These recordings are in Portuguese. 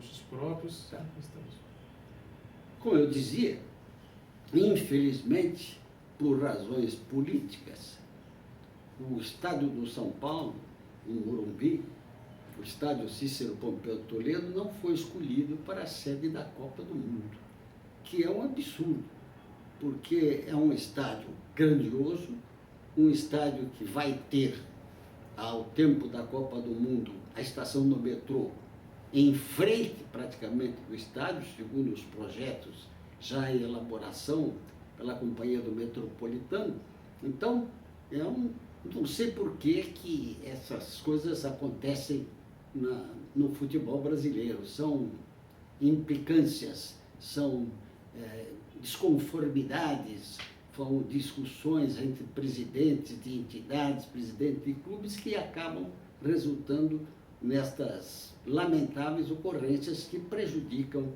gostos próprios. Tá. Estamos. Como eu dizia, infelizmente, por razões políticas, o estado do São Paulo, em Morumbi, o estádio Cícero Pompeu Toledo, não foi escolhido para a sede da Copa do Mundo, que é um absurdo, porque é um estádio grandioso, um estádio que vai ter, ao tempo da Copa do Mundo, a estação do metrô em frente praticamente do estádio, segundo os projetos já em elaboração pela Companhia do Metropolitano. Então, não sei por que essas coisas acontecem no futebol brasileiro. São implicâncias, são desconformidades, são discussões entre presidentes de entidades, presidentes de clubes, que acabam resultando nestas lamentáveis ocorrências que prejudicam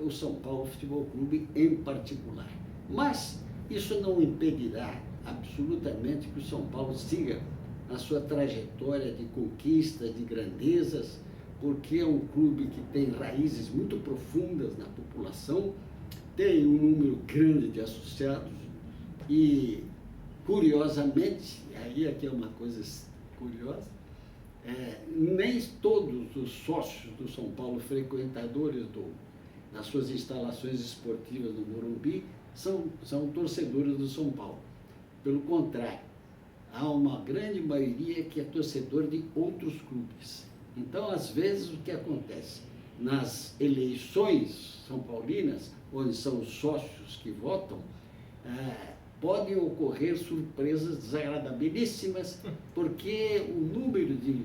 o São Paulo Futebol Clube em particular. Mas isso não impedirá absolutamente que o São Paulo siga a sua trajetória de conquistas, de grandezas, porque é um clube que tem raízes muito profundas na população, tem um número grande de associados e, curiosamente, aí aqui é uma coisa curiosa, nem todos os sócios do São Paulo, frequentadores das suas instalações esportivas no Morumbi, são torcedores do São Paulo. Pelo contrário, há uma grande maioria que é torcedor de outros clubes. Então, às vezes, o que acontece? Nas eleições são paulinas, onde são os sócios que votam, podem ocorrer surpresas desagradabilíssimas, porque o número de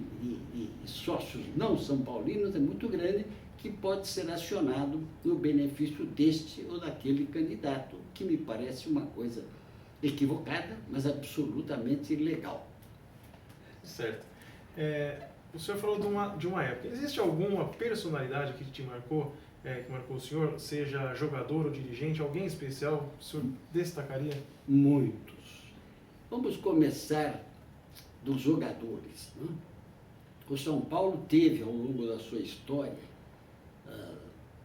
sócios não são paulinos é muito grande, que pode ser acionado no benefício deste ou daquele candidato, que me parece uma coisa equivocada, mas absolutamente legal. Certo. O senhor falou de uma época. Existe alguma personalidade que te marcou, que marcou o senhor, seja jogador ou dirigente, alguém especial que o senhor destacaria? Muitos. Vamos começar dos jogadores, né? O São Paulo teve, ao longo da sua história,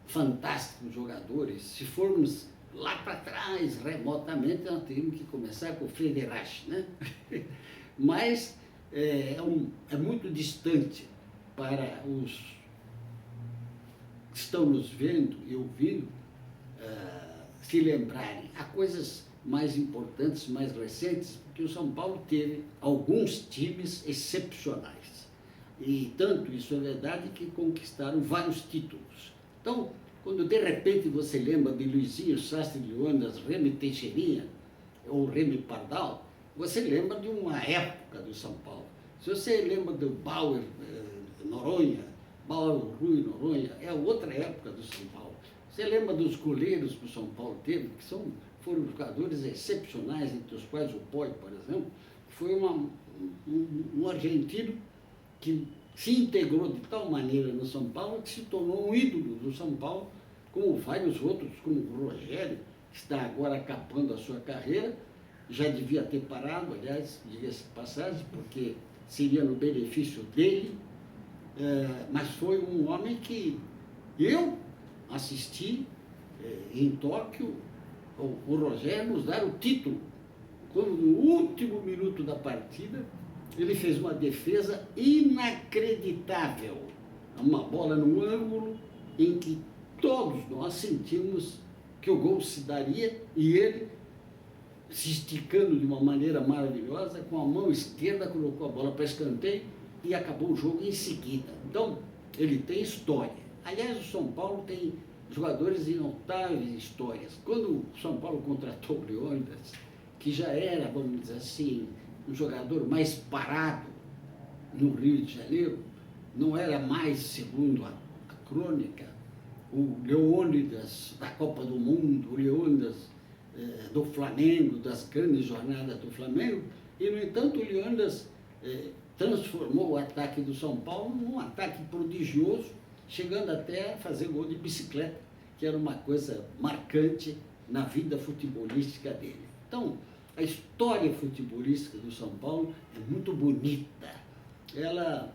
fantásticos jogadores. Se formos lá para trás, remotamente, nós teríamos que começar com o Frederich, né? Mas é muito distante para os que estão nos vendo e ouvindo se lembrarem. Há coisas mais importantes, mais recentes, porque o São Paulo teve alguns times excepcionais. E tanto isso é verdade que conquistaram vários títulos. Então, quando de repente você lembra de Luizinho Sastre de Ondas, Remy Teixeirinha ou Remy Pardal, você lembra de uma época do São Paulo. Se você lembra do Bauer Noronha, Bauer Rui Noronha, é outra época do São Paulo. Você lembra dos goleiros que o São Paulo teve, que foram jogadores excepcionais, entre os quais o Poi, por exemplo, que foi um argentino que se integrou de tal maneira no São Paulo que se tornou um ídolo do São Paulo, como vários outros, como o Rogério, que está agora acabando a sua carreira, já devia ter parado, aliás, diga-se de passagem, porque seria no benefício dele, mas foi um homem que eu assisti em Tóquio, o Rogério nos dar o título, quando no último minuto da partida, ele fez uma defesa inacreditável, uma bola no ângulo em que todos nós sentimos que o gol se daria e ele, se esticando de uma maneira maravilhosa, com a mão esquerda colocou a bola para escanteio e acabou o jogo em seguida. Então, ele tem história. Aliás, o São Paulo tem jogadores de notáveis histórias. Quando o São Paulo contratou o Leônidas, que já era, vamos dizer assim, um jogador mais parado no Rio de Janeiro, não era mais, segundo a crônica, o Leônidas da Copa do Mundo, o Leônidas do Flamengo, das grandes jornadas do Flamengo, e, no entanto, o Leônidas transformou o ataque do São Paulo num ataque prodigioso, chegando até a fazer gol de bicicleta, que era uma coisa marcante na vida futebolística dele. Então, a história futebolística do São Paulo é muito bonita. Ela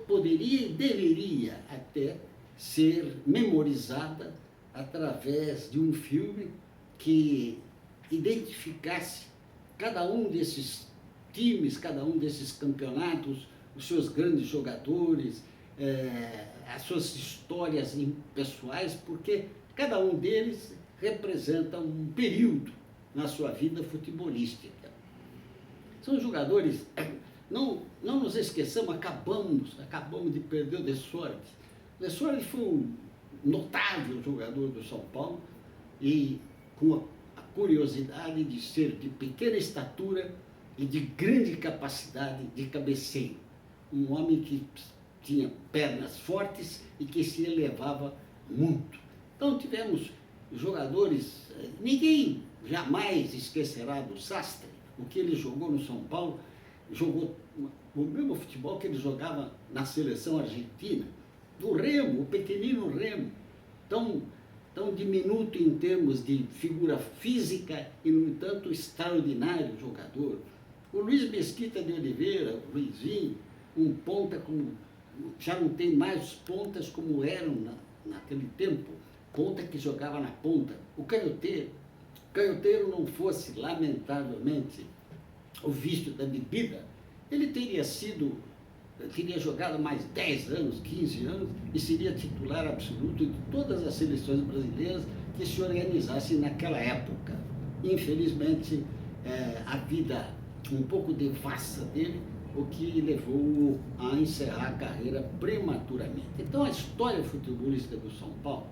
poderia e deveria até ser memorizada através de um filme que identificasse cada um desses times, cada um desses campeonatos, os seus grandes jogadores, as suas histórias pessoais, porque cada um deles representa um período na sua vida futebolística. São jogadores, não nos esqueçamos, acabamos de perder o De Sordes. O De Sordes foi um notável jogador do São Paulo e com a curiosidade de ser de pequena estatura e de grande capacidade de cabeceio. Um homem que tinha pernas fortes e que se elevava muito. Então tivemos jogadores, ninguém jamais esquecerá do Sastre, o que ele jogou no São Paulo, jogou o mesmo futebol que ele jogava na seleção argentina, do Remo, o pequenino Remo, tão diminuto em termos de figura física e, no entanto, extraordinário jogador. O Luiz Mesquita de Oliveira, o Luizinho, um ponta como, já não tem mais os pontas como eram naquele tempo, ponta que jogava na ponta. O Canhoteiro não fosse, lamentavelmente, o vício da bebida, ele teria jogado mais 10 anos, 15 anos e seria titular absoluto de todas as seleções brasileiras que se organizassem naquela época. Infelizmente, a vida um pouco devassa dele, o que levou a encerrar a carreira prematuramente. Então, a história futebolística do São Paulo,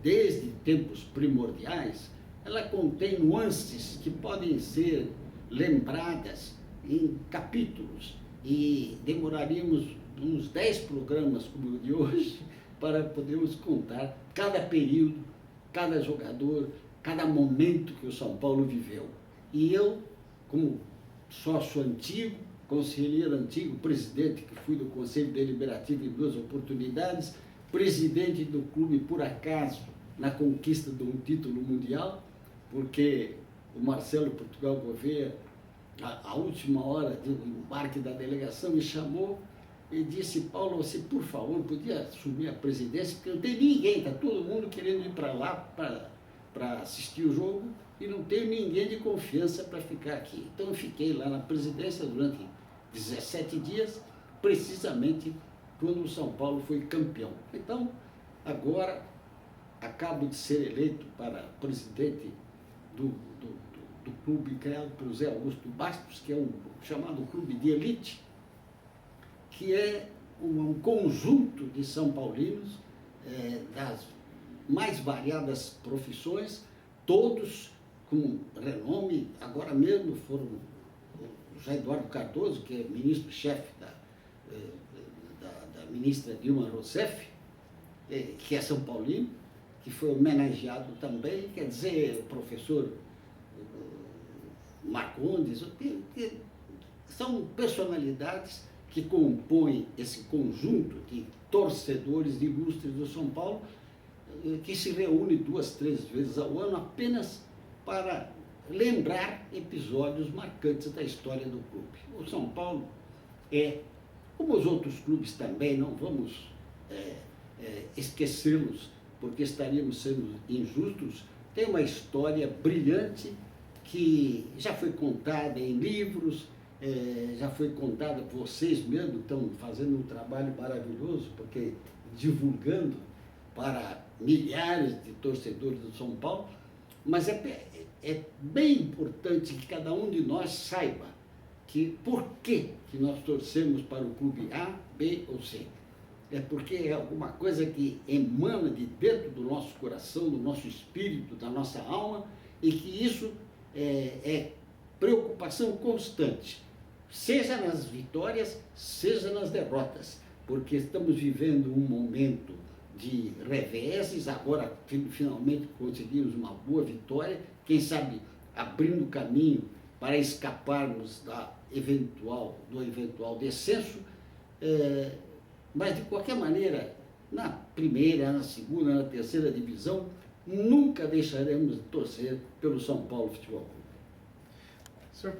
desde tempos primordiais, ela contém nuances que podem ser lembradas em capítulos e demoraríamos uns 10 programas como o de hoje para podermos contar cada período, cada jogador, cada momento que o São Paulo viveu. E eu, como sócio antigo, conselheiro antigo, presidente que fui do Conselho Deliberativo em 2 oportunidades, presidente do clube por acaso na conquista de um título mundial, porque o Marcelo Portugal Gouveia, a última hora do embarque da delegação, me chamou e disse: Paulo, você por favor podia assumir a presidência, porque não tem ninguém, está todo mundo querendo ir para lá para assistir o jogo e não tenho ninguém de confiança para ficar aqui. Então eu fiquei lá na presidência durante 17 dias, precisamente quando o São Paulo foi campeão. Então, agora, acabo de ser eleito para presidente do clube criado pelo Zé Augusto Bastos, que é um chamado clube de elite, que é um conjunto de São Paulinos das mais variadas profissões, todos com renome. Agora mesmo foram o José Eduardo Cardoso, que é ministro-chefe da ministra Dilma Rousseff, que é São Paulino, que foi homenageado também, quer dizer, o professor Marcondes, são personalidades que compõem esse conjunto de torcedores ilustres do São Paulo, que se reúne 2, 3 vezes ao ano apenas para lembrar episódios marcantes da história do clube. O São Paulo como os outros clubes também, não vamos esquecê-los, porque estaríamos sendo injustos, tem uma história brilhante que já foi contada em livros, já foi contada por vocês mesmos, estão fazendo um trabalho maravilhoso, porque divulgando para milhares de torcedores do São Paulo, mas é bem importante que cada um de nós saiba por que nós torcemos para o clube A, B ou C. É porque é alguma coisa que emana de dentro do nosso coração, do nosso espírito, da nossa alma, e que isso é preocupação constante, seja nas vitórias, seja nas derrotas, porque estamos vivendo um momento de reveses. Agora finalmente conseguimos uma boa vitória, quem sabe abrindo caminho para escaparmos do eventual descenso, mas de qualquer maneira, na primeira, na segunda, na terceira divisão, nunca deixaremos de torcer pelo São Paulo Futebol Clube.